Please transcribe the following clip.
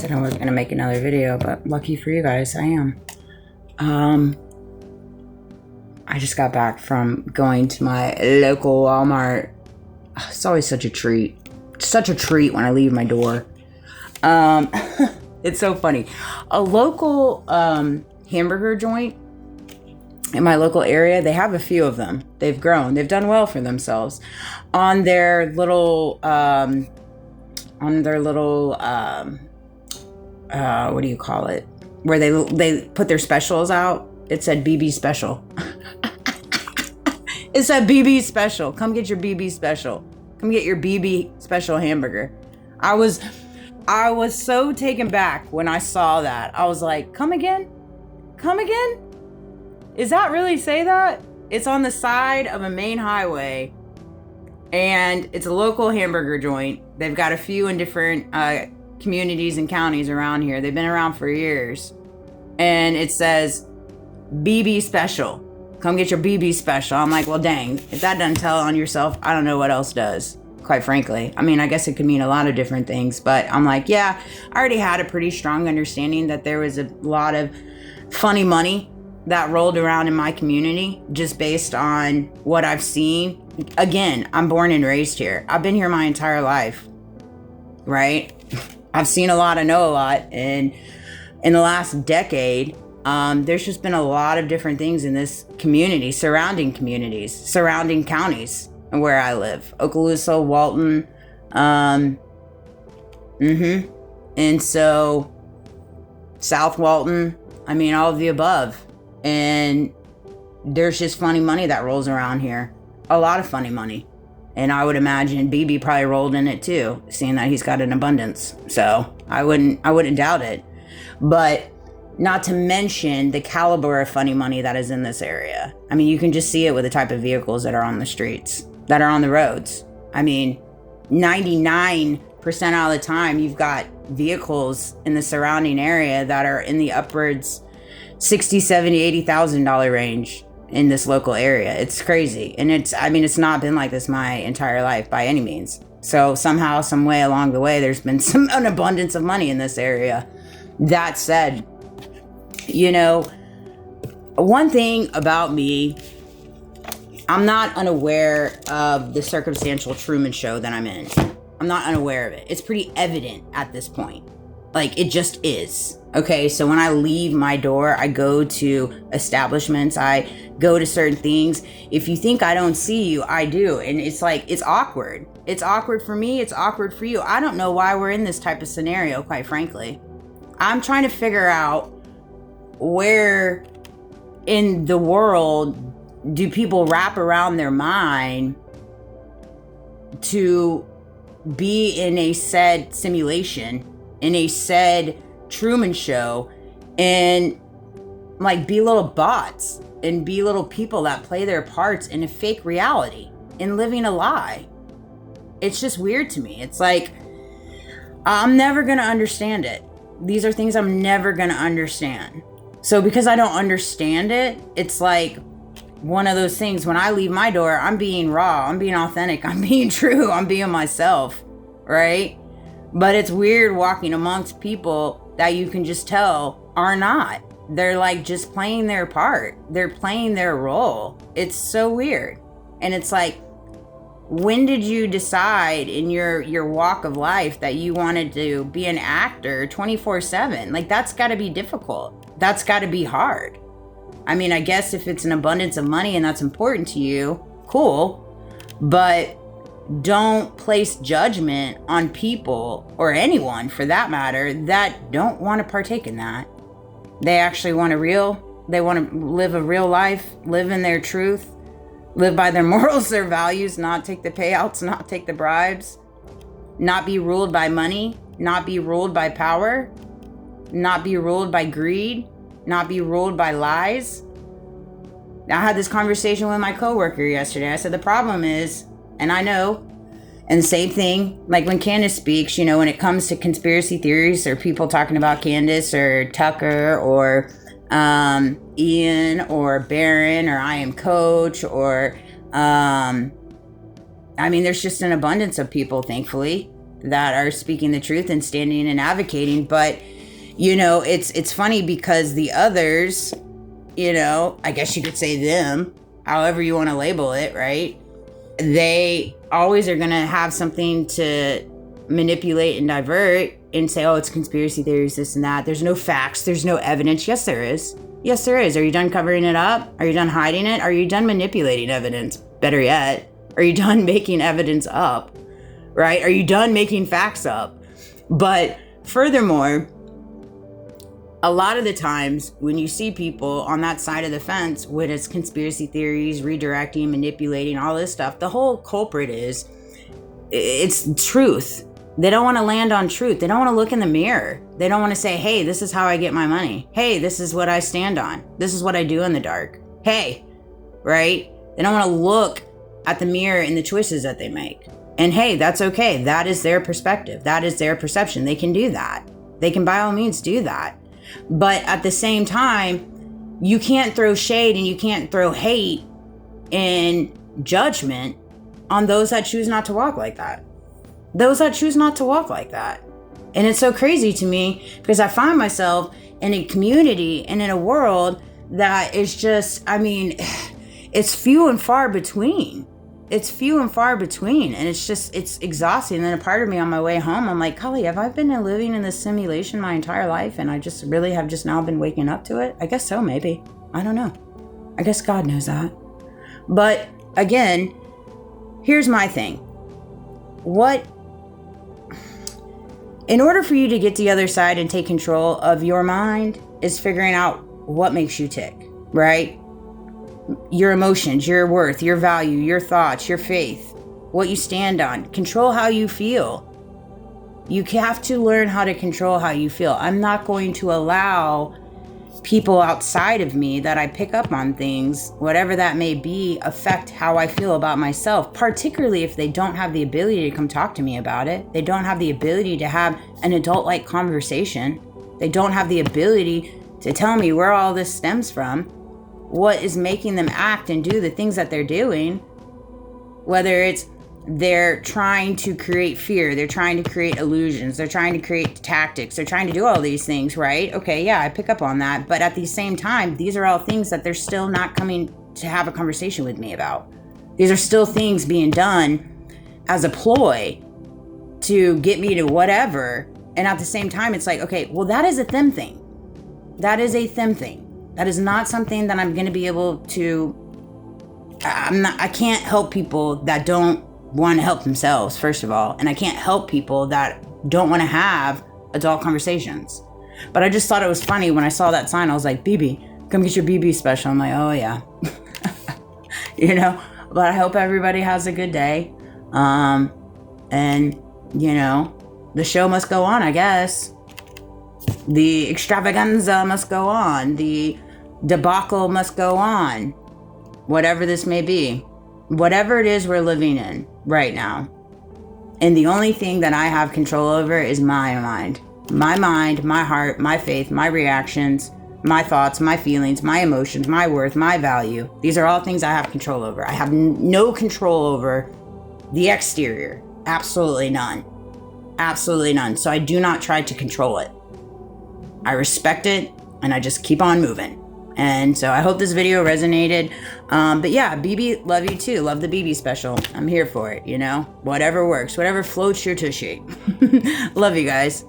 said I wasn't going to make another video, but lucky for you guys, I am. I just got back from going to my local Walmart. It's always such a treat. Such a treat when I leave my door. It's so funny. A local hamburger joint in my local area, they have a few of them. They've grown. They've done well for themselves. On their little, what do you call it? Where they put their specials out. It said BB special. It said BB special. Come get your BB special. Come get your BB special hamburger. I was so taken back when I saw that. I was like, come again? Come again? Is that really say that? It's on the side of a main highway, and it's a local hamburger joint. They've got a few in different communities and counties around here. They've been around for years. And it says, BB special. Come get your BB special. I'm like, well, dang. If that doesn't tell on yourself, I don't know what else does, quite frankly. I mean, I guess it could mean a lot of different things. But I'm like, yeah, I already had a pretty strong understanding that there was a lot of funny money that rolled around in my community just based on what I've seen. Again, I'm born and raised here. I've been here my entire life, right? I've seen a lot, I know a lot. And in the last decade, there's just been a lot of different things in this community, surrounding counties where I live. Okaloosa, Walton, and so South Walton, I mean, all of the above. And there's just funny money that rolls around here. A lot of funny money. And I would imagine BB probably rolled in it too, seeing that he's got an abundance. So I wouldn't doubt it. But not to mention the caliber of funny money that is in this area. I mean, you can just see it with the type of vehicles that are on the streets, that are on the roads. I mean, 99% out of the time, you've got vehicles in the surrounding area that are in the upwards $60,000, $70,000, $80,000 range in this local area. It's crazy. And it's not been like this my entire life by any means. So somehow, some way along the way, there's been an abundance of money in this area. That said, you know, one thing about me, I'm not unaware of the circumstantial Truman Show that I'm in. I'm not unaware of it. It's pretty evident at this point. Like, it just is. Okay, so when I leave my door, I go to establishments, I go to certain things. If you think I don't see you, I do. And it's like, it's awkward. It's awkward for me. It's awkward for you. I don't know why we're in this type of scenario, quite frankly. I'm trying to figure out where in the world do people wrap around their mind to be in a said simulation, in a said Truman Show, and like be little bots and be little people that play their parts in a fake reality and living a lie. It's just weird to me. It's like, I'm never going to understand it. These are things I'm never going to understand. So because I don't understand it, it's like one of those things. When I leave my door, I'm being raw, I'm being authentic, I'm being true, I'm being myself, right? But it's weird walking amongst people that you can just tell are not. They're like just playing their part. They're playing their role. It's so weird. And it's like, when did you decide in your walk of life that you wanted to be an actor 24/7? Like, that's got to be difficult. That's got to be hard. I mean, I guess if it's an abundance of money and that's important to you, cool. But don't place judgment on people, or anyone for that matter, that don't want to partake in that. They actually want they want to live a real life, live in their truth, live by their morals, their values, not take the payouts, not take the bribes, not be ruled by money, not be ruled by power, not be ruled by greed, not be ruled by lies. I had this conversation with my coworker yesterday. I said, the problem is, and I know, and the same thing, like when Candace speaks, you know, when it comes to conspiracy theories or people talking about Candace or Tucker or Ian or Barron or I Am Coach or, I mean, there's just an abundance of people, thankfully, that are speaking the truth and standing and advocating. But, you know, it's funny because the others, you know, I guess you could say them, however you want to label it, right? They always are going to have something to manipulate and divert and say, oh, it's conspiracy theories, this and that. There's no facts. There's no evidence. Yes, there is. Yes, there is. Are you done covering it up? Are you done hiding it? Are you done manipulating evidence? Better yet, are you done making evidence up? Right? Are you done making facts up? But furthermore, a lot of the times when you see people on that side of the fence, when it's conspiracy theories, redirecting, manipulating, all this stuff, the whole culprit is, it's truth. They don't want to land on truth. They don't want to look in the mirror. They don't want to say, hey, this is how I get my money. Hey, this is what I stand on. This is what I do in the dark. Hey, right? They don't want to look at the mirror and the choices that they make. And hey, that's okay. That is their perspective. That is their perception. They can do that. They can by all means do that. But at the same time, you can't throw shade and you can't throw hate and judgment on those that choose not to walk like that. Those that choose not to walk like that. And it's so crazy to me because I find myself in a community and in a world that is just, I mean, it's few and far between. It's few and far between. And it's just, it's exhausting. And then a part of me on my way home, I'm like, Kali, have I been living in this simulation my entire life? And I just really have just now been waking up to it? I guess so, maybe. I don't know. I guess God knows that. But again, here's my thing. In order for you to get to the other side and take control of your mind is figuring out what makes you tick, right? Your emotions, your worth, your value, your thoughts, your faith, what you stand on. Control how you feel. You have to learn how to control how you feel. I'm not going to allow people outside of me that I pick up on things, whatever that may be, affect how I feel about myself, particularly if they don't have the ability to come talk to me about it. They don't have the ability to have an adult-like conversation. They don't have the ability to tell me where all this stems from, what is making them act and do the things that they're doing, whether it's they're trying to create fear, they're trying to create illusions, they're trying to create tactics, they're trying to do all these things, right? Okay, yeah, I pick up on that. But at the same time, these are all things that they're still not coming to have a conversation with me about. These are still things being done as a ploy to get me to whatever. And at the same time, it's like, okay, well, that is a them thing. That is a them thing. That is not something that I'm going to be able to, I can't help people that don't want to help themselves, first of all. And I can't help people that don't want to have adult conversations. But I just thought it was funny when I saw that sign. I was like, BB, come get your BB special. I'm like, oh yeah. You know, but I hope everybody has a good day. And, you know, the show must go on, I guess. The extravaganza must go on. The debacle must go on. Whatever this may be. Whatever it is we're living in right now. And the only thing that I have control over is my mind. My mind, my heart, my faith, my reactions, my thoughts, my feelings, my emotions, my worth, my value. These are all things I have control over. I have no control over the exterior. Absolutely none. Absolutely none. So I do not try to control it. I respect it and I just keep on moving. And so I hope this video resonated. But yeah, BB, love you too. Love the BB special. I'm here for it, you know? Whatever works. Whatever floats your tushy. Love you guys.